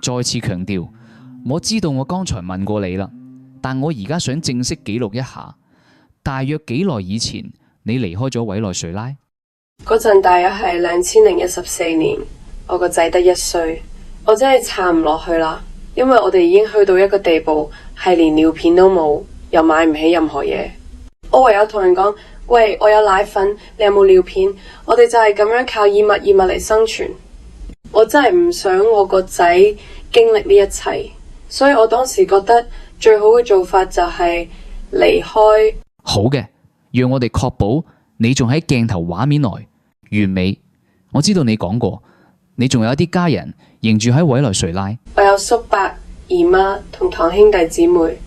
再次強調，我知道我剛才問過你啦，但我而家想正式記錄一下，大約幾耐以前你離開咗委內瑞拉？嗰陣大約係2014年，我個仔得1歲，我真係撐唔落去啦，因為我哋已經去到一個地步，係連尿片都冇，又買唔起任何嘢。我唯有同人講，喂，我有奶粉，你有冇尿片？我哋就係咁樣靠以物嚟生存。我真係唔想我個仔經歷呢一切，所以我當時覺得最好嘅做法就係離開。好嘅，讓我哋確保你仲喺鏡頭畫面內完美。我知道你講過，你仲有一啲家人仍住喺委內瑞拉。我有叔伯、姨媽同堂兄弟姊妹，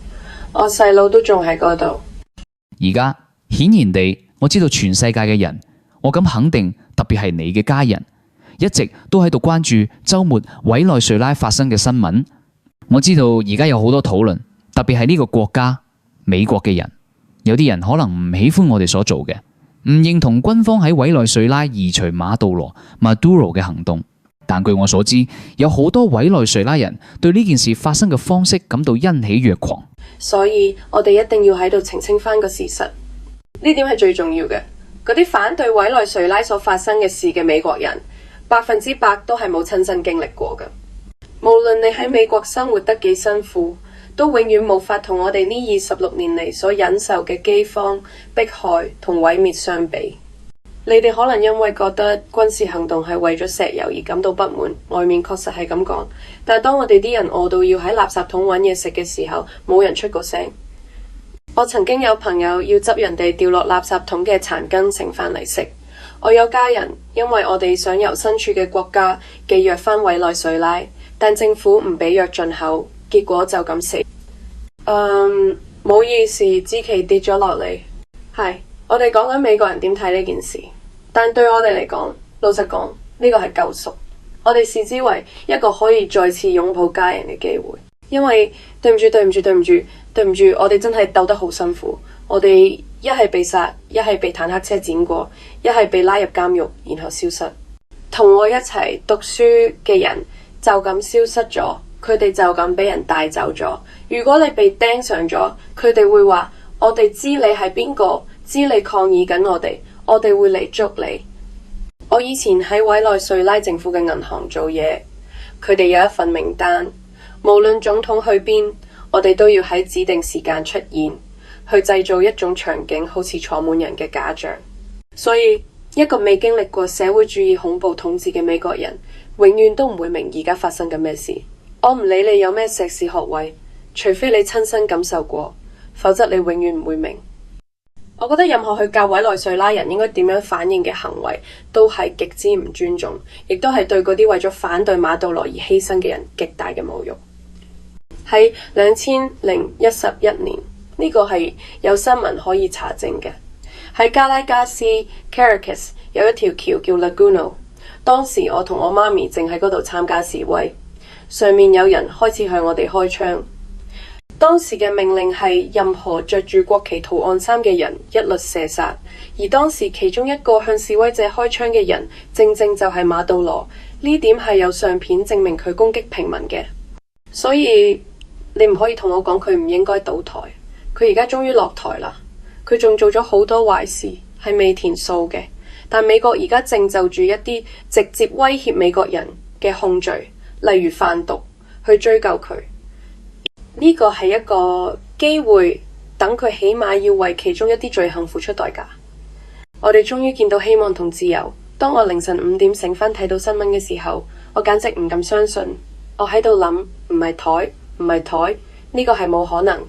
我細佬都仲喺嗰度。而家顯然地，我知道全世界嘅人，我敢肯定，特別係你嘅家人，一直都喺度關注週末委內瑞拉發生嘅新聞。我知道而家有好多討論，特別係呢個國家美國嘅人，有啲人可能唔喜歡我哋所做嘅，唔認同軍方喺委內瑞拉移除馬杜羅 Maduro 嘅行動。但據我所知，有好多委內瑞拉人對呢件事發生嘅方式感到欣喜若狂。所以我哋一定要喺度澄清翻個事實，呢點係最重要嘅。嗰啲反對委內瑞拉所發生嘅事嘅美國人，100%都係冇親身經歷過嘅。無論你喺美國生活得幾辛苦，都永遠無法同我哋呢26年嚟所忍受嘅饑荒、迫害同毀滅相比。你哋可能因為覺得軍事行動係為咗石油而感到不滿，外面確實係咁講，但係當我哋啲人餓到要喺垃圾桶揾嘢食嘅時候，冇人出過聲。我曾經有朋友要執人哋掉落垃圾桶嘅殘羹剩飯嚟食。我有家人因為我哋想由身處嘅國家寄藥返委內瑞拉，但政府唔俾藥進口，結果就咁死。唔好意思，支旗跌咗落嚟。係，我哋講緊美國人點睇呢件事，但對我哋嚟講，老實講，呢個係救贖。我哋視之為一個可以再次擁抱家人嘅機會。因為對唔住，我哋真係鬥得好辛苦。我哋一係被殺，一係被坦克車碾過，一係被拉入監獄，然後消失。同我一齊讀書嘅人就咁消失咗，佢哋就咁俾人帶走咗。如果你被釘上咗，佢哋會話：我哋知你係邊個，知你抗議緊我哋會嚟捉你。我以前喺委內瑞拉政府嘅銀行做嘢，佢哋有一份名單，無論總統去邊，我哋都要喺指定時間出現，去製造一種場景，好似坐滿人嘅假象。所以一個未經歷過社會主義恐怖統治嘅美國人，永遠都唔會明而家發生緊咩事。我唔理你有咩碩士學位，除非你親身感受過，否則你永遠唔會明。我覺得任何去教委內瑞拉人應該點樣反應嘅行為，都係極之唔尊重，亦都係對嗰啲為咗反對馬杜羅而犧牲嘅人極大嘅侮辱。喺2011年，呢個係有新聞可以查證嘅。喺加拉加斯 Caracas 有一條橋叫 Laguno， 當時我同我媽咪正喺嗰度參加示威，上面有人開始向我哋開槍。當時嘅命令係任何着住國旗圖案衫嘅人一律射殺，而當時其中一個向示威者開槍嘅人，正正就係馬杜羅。呢點係有相片證明佢攻擊平民嘅，所以你唔可以同我講佢唔應該倒台。佢而家終於落台啦，佢仲做咗好多壞事，係未填數嘅。但美國而家正就住一啲直接威脅美國人嘅控罪，例如販毒，去追究佢。呢個係一個機會，等佢起碼要為其中一啲罪行付出代價。我哋終於見到希望同自由。當我凌晨5點醒返睇到新聞嘅時候，我簡直唔敢相信。我喺度諗，唔係台，呢個係冇可能。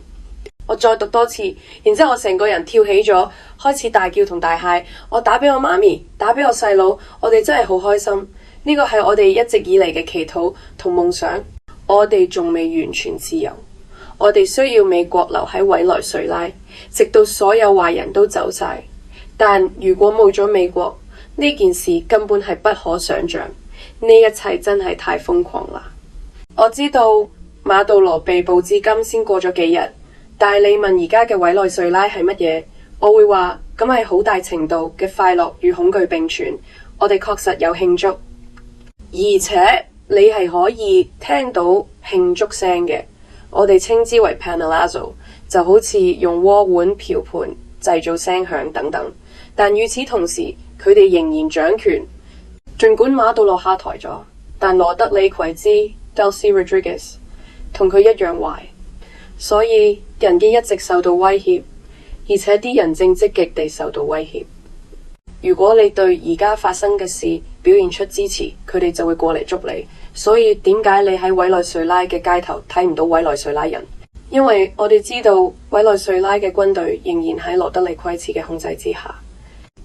我再讀多次，然之後我成個人跳起咗，開始大叫同大嗌。我打俾我媽咪，打俾我細佬，我哋真係好開心。呢個係我哋一直以嚟嘅祈禱同夢想。我哋仲未完全自由。我哋需要美國留喺委內瑞拉，直到所有壞人都走晒。但如果冇咗美國，呢件事根本係不可想象。呢一切真係太瘋狂啦！我知道馬杜羅被捕至今先過咗幾日，但係你問而家嘅委內瑞拉係乜嘢，我會話咁係好大程度嘅快樂與恐懼並存。我哋確實有慶祝，而且你係可以聽到罄竹聲嘅，我哋稱之為 panelazo， 就好似用鍋碗瓢盆製造聲響等等。但與此同時，佢哋仍然掌權。儘管馬杜羅下台咗，但羅德里奎茲 Delcy Rodriguez 同佢一樣壞，所以人機一直受到威脅，而且啲人正積極地受到威脅。如果你對而家發生嘅事表現出支持，佢哋就會過嚟捉你。所以點解你喺委內瑞拉嘅街頭睇唔到委內瑞拉人？因為我哋知道委內瑞拉嘅軍隊仍然喺羅德里奎茲嘅控制之下。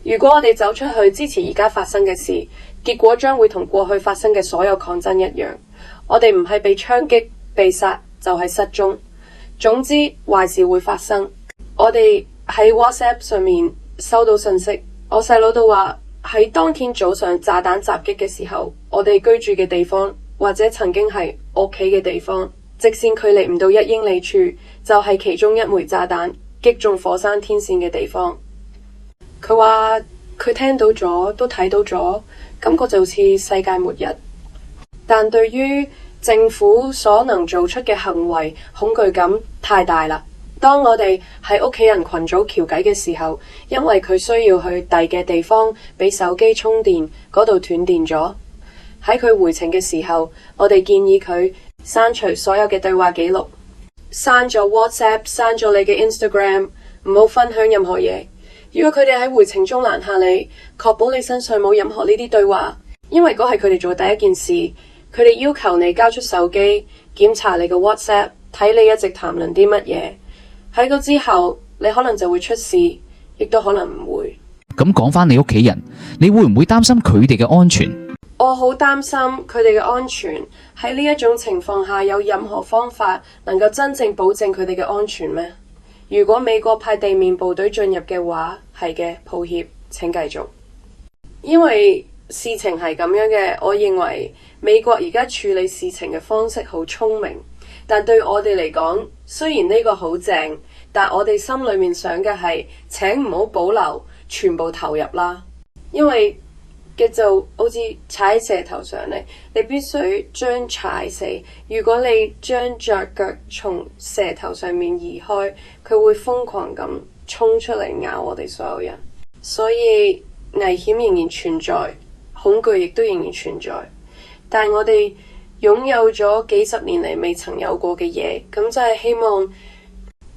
如果我哋走出去支持而家發生嘅事，結果將會同過去發生嘅所有抗爭一樣。我哋唔係被槍擊、被殺，就係失蹤。總之，壞事會發生。我哋喺 WhatsApp 上面收到信息，我細佬都話喺當天早上炸彈襲擊嘅時候，我哋居住嘅地方或者曾經係屋企嘅地方，直線距離唔到1英里處，就係其中一枚炸彈擊中火山天線嘅地方。佢話佢聽到咗，都睇到咗，感覺就好似世界末日。但對於政府所能做出嘅行為，恐懼感太大啦。當我哋喺屋企人群組傾偈嘅時候，因為佢需要去第嘅地方俾手機充電，嗰度斷電咗。喺佢回程嘅時候，我哋建議佢刪除所有嘅對話記錄，刪咗 WhatsApp， 刪咗你嘅 Instagram， 唔好分享任何嘢。如果佢哋喺回程中攔下你，確保你身上冇任何呢啲對話，因為嗰係佢哋做第一件事。佢哋要求你交出手機，檢查你嘅 WhatsApp， 睇你一直談論啲乜嘢。喺嗰之後，你可能就會出事，亦都可能唔會。咁講返你屋企人，你會唔會擔心佢哋嘅安全？我好擔心佢哋嘅安全。喺呢一種情況下，有任何方法能夠真正保證佢哋嘅安全咩？如果美國派地面部隊進入嘅話，係嘅，抱歉，請繼續。因為事情係咁樣嘅，我認為美國而家處理事情嘅方式好聰明，但對我哋嚟講，雖然呢個好正，但我哋心裏面想嘅係，請唔好保留，全部投入啦。因為嘅就好似踩喺蛇頭上嚟，你必須將踩死。如果你將隻腳從蛇頭上面移開，佢會瘋狂咁衝出嚟咬我哋所有人。所以危險仍然存在，恐懼亦都仍然存在。但我哋擁有咗幾十年嚟未曾有過嘅嘢，咁就係希望，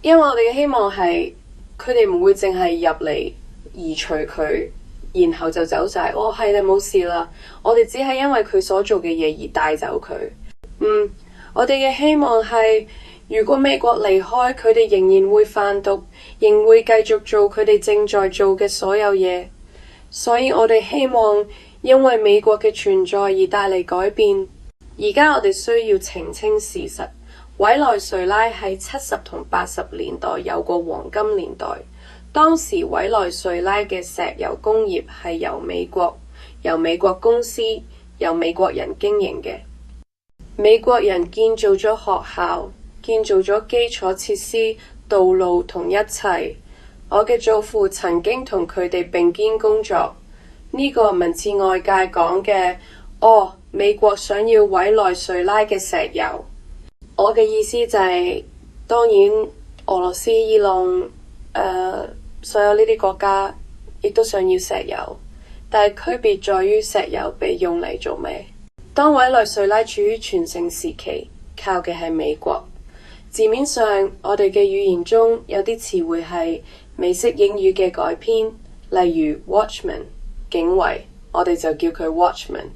因為我哋嘅希望係佢哋唔會淨係入嚟移除佢，然後就走晒。哦，係你冇事啦。我哋只係因為佢所做嘅嘢而帶走佢。我哋嘅希望係，如果美國離開，佢哋仍然會販毒，仍會繼續做佢哋正在做嘅所有嘢。所以我哋希望因為美國嘅存在而帶嚟改變。而家我哋需要澄清事實，委內瑞拉喺70同80年代有個黃金年代。當時委內瑞拉嘅石油工業係由美國公司、由美國人經營嘅。美國人建造咗學校，建造咗基礎設施、道路同一切。我嘅祖父曾經同佢哋並肩工作。呢個唔似外界講嘅，美國想要委內瑞拉嘅石油。我嘅意思就係，當然俄羅斯、伊朗，所有呢啲國家亦都想要石油，但係區別在於石油被用嚟做咩？當委內瑞拉處於全盛時期，靠嘅係美國。字面上，我哋嘅語言中有啲詞彙係美式英語嘅改編，例如 Watchman 警衛，我哋就叫佢 Watchman。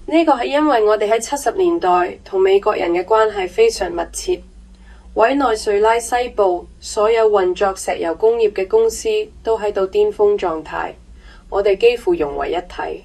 呢個係因為我哋喺70年代同美國人嘅關係非常密切。委內瑞拉西部所有運作石油工業嘅公司都喺度巔峰狀態，我哋幾乎融為一體。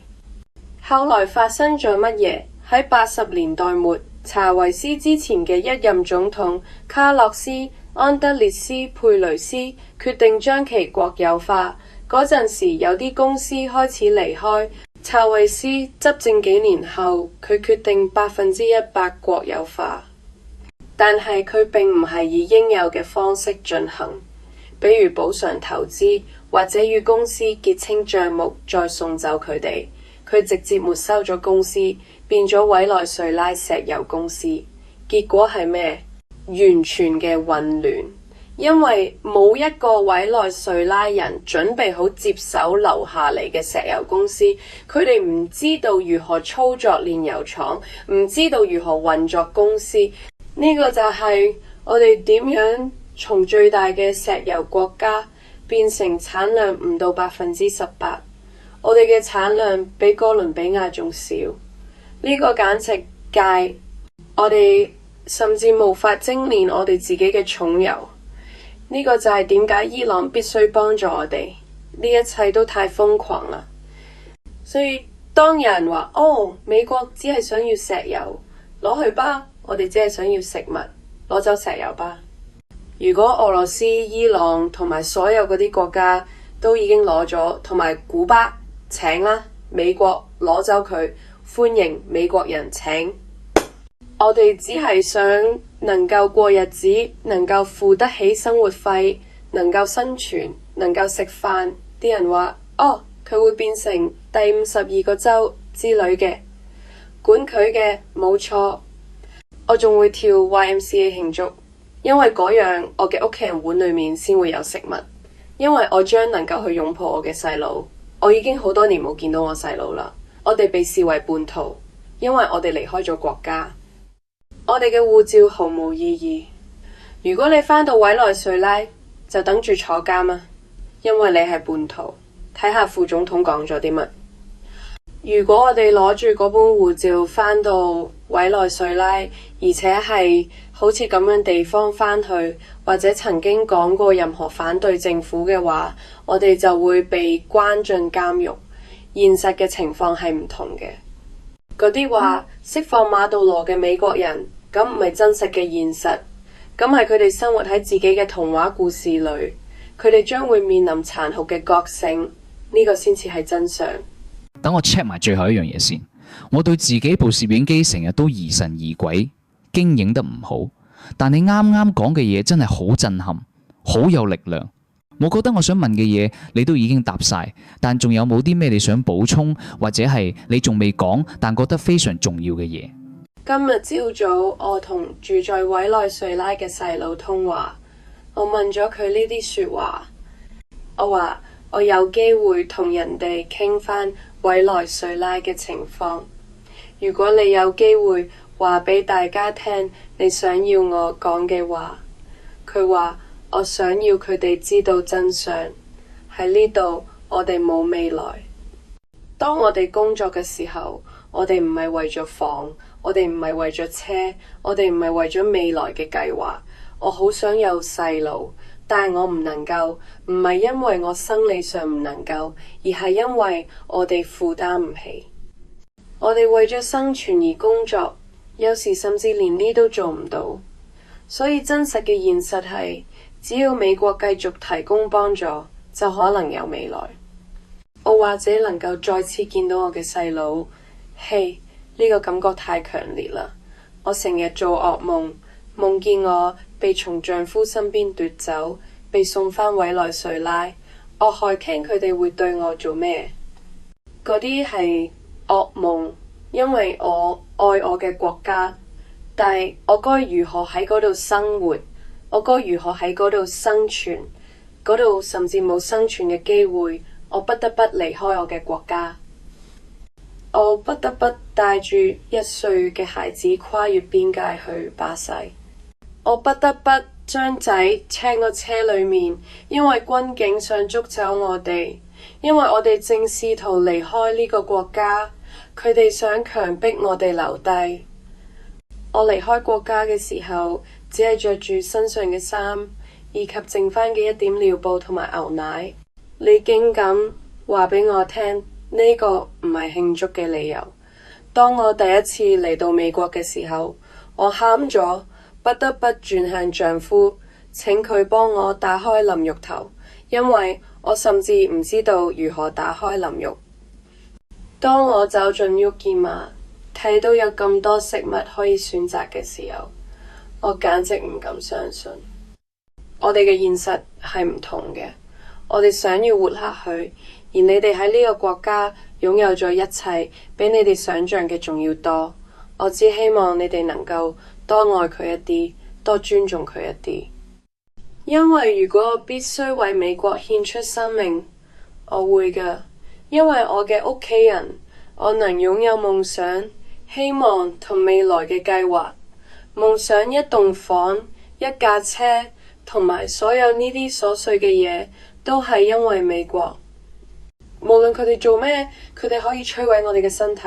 後來發生咗乜嘢？喺80年代末，查維斯之前嘅一任總統卡洛斯·安德烈斯·佩雷斯決定將其國有化。嗰陣時有啲公司開始離開。查維斯執政幾年後，佢決定100%國有化，但係佢並唔係以應有嘅方式進行，比如補償投資或者與公司結清賬目再送走佢哋。佢直接沒收咗公司，變咗委內瑞拉石油公司。結果係咩？完全嘅混亂，因為冇一個委內瑞拉人準備好接手留下嚟嘅石油公司，佢哋唔知道如何操作煉油廠，唔知道如何運作公司。呢個就係我哋點樣從最大嘅石油國家變成產量唔到18%，我哋嘅產量比哥倫比亞仲少。呢個簡直界，我哋甚至無法精煉我哋自己嘅重油。呢個就係點解伊朗必須幫助我哋。呢一切都太瘋狂啦。所以當有人話美國只係想要石油，攞去吧，我哋只係想要食物，攞走石油吧。如果俄羅斯、伊朗同埋所有嗰啲國家都已經攞咗，同埋古巴請啦，美國攞走佢，歡迎美國人請。我哋只係想能夠過日子，能夠付得起生活費，能夠生存，能夠食飯。啲人話佢會變成第52個州之類嘅，管佢嘅，冇錯。我仲會跳 YMCA 慶祝，因為嗰樣我嘅屋企人碗裏面先會有食物，因為我將能夠去擁抱我嘅細佬。我已經好多年冇見到我細佬啦。我哋被視為叛徒，因為我哋離開咗國家。我哋嘅護照毫無意義。如果你返到委內瑞拉，就等住坐監啊，因為你係叛徒。睇下副總統講咗啲乜。如果我哋攞住嗰本護照返到委內瑞拉，而且係好似咁樣地方返去，或者曾經講過任何反對政府嘅話，我哋就會被關進監獄。現實嘅情況係唔同嘅。嗰啲話釋放馬杜羅嘅美國人，咁唔係真實嘅現實，咁係佢哋生活喺自己嘅童話故事裏，佢哋將會面臨殘酷嘅覺醒，呢個先至係真相。等我 check 埋最後一樣嘢先。我對自己部攝影機成日都疑神疑鬼，經影得唔好，但你啱啱講嘅嘢真係好震撼，好有力量。我覺得我想問嘅嘢你都已經答晒，但仲有冇啲咩你想補充，或者係你仲未講但覺得非常重要嘅嘢？今日朝早我同住在委內瑞拉嘅細佬通話，我問咗佢呢啲說話。我話我有機會同人哋傾翻委內瑞拉嘅情況。如果你有機會話俾大家聽你想要我講嘅話，佢話我想要佢哋知道真相。喺呢度我哋冇未來。當我哋工作嘅時候，我哋唔係為咗房，我哋唔係為咗車，我哋唔係為咗未來嘅計劃。我好想有細路，但係我唔能夠，唔係因為我生理上唔能夠，而係因為我哋負擔唔起。我哋為咗生存而工作，有時甚至連呢都做唔到。所以真實嘅現實係，只要美國繼續提供幫助，就可能有未來。我或者能夠再次見到我嘅細佬。嘿，呢個感覺太強烈啦！我成日做噩夢，夢見我被從丈夫身邊奪走，被送返委內瑞拉。我害驚佢哋會對我做咩？嗰啲係噩夢，因為我愛我嘅國家，但係我該如何喺嗰度生活？我該如何喺嗰度生存？嗰度甚至冇生存嘅機會，我不得不離開我嘅國家。我不得不帶住1歲嘅孩子跨越邊界去巴西。我不得不將仔車個車裏面，因為軍警想捉走我哋，因為我哋正試圖離開呢個國家，佢哋想強迫我哋留低。我離開國家嘅時候，只係着住身上嘅衫，以及剩返嘅一點尿布同埋牛奶。你竟敢話俾我聽，呢個唔係慶祝嘅理由。當我第一次嚟到美國嘅時候，我喊咗，不得不轉向丈夫，請佢幫我打開淋浴頭，因為我甚至唔知道如何打開淋浴。當我走進 Ukima， 睇到有咁多食物可以選擇嘅時候，我簡直唔敢相信。我哋嘅現實係唔同嘅，我哋想要活下去，而你哋喺呢個國家擁有咗一切，比你哋想象嘅仲要多。我只希望你哋能夠多愛佢一啲，多尊重佢一啲。因為如果我必須為美國獻出生命，我會㗎。因為我嘅屋企人，我能擁有夢想、希望同未來嘅計劃。夢想一棟房、一架車，同埋所有呢啲瑣碎嘅嘢，都係因為美國。無論佢哋做咩，佢哋可以摧毀我哋嘅身體，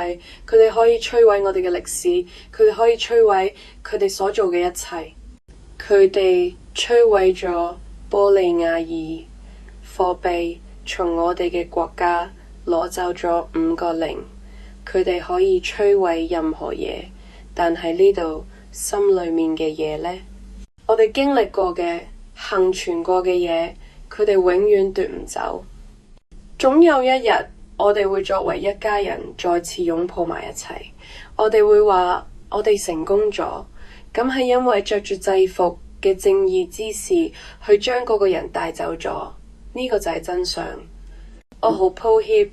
佢哋可以摧毀我哋嘅歷史，佢哋可以摧毀佢哋所做嘅一切。佢哋摧毀咗玻利亞爾貨幣，從我哋嘅國家攞走咗5個零。佢哋可以摧毀任何嘢，但係呢度心裏面嘅嘢呢？我哋經歷過嘅、幸存過嘅嘢，佢哋永遠奪唔走。總有一日，我哋會作為一家人再次擁抱埋一齊。我哋會話我哋成功咗，咁係因為着住制服嘅正義之士去將嗰個人帶走咗。呢個就係真相。我好抱歉，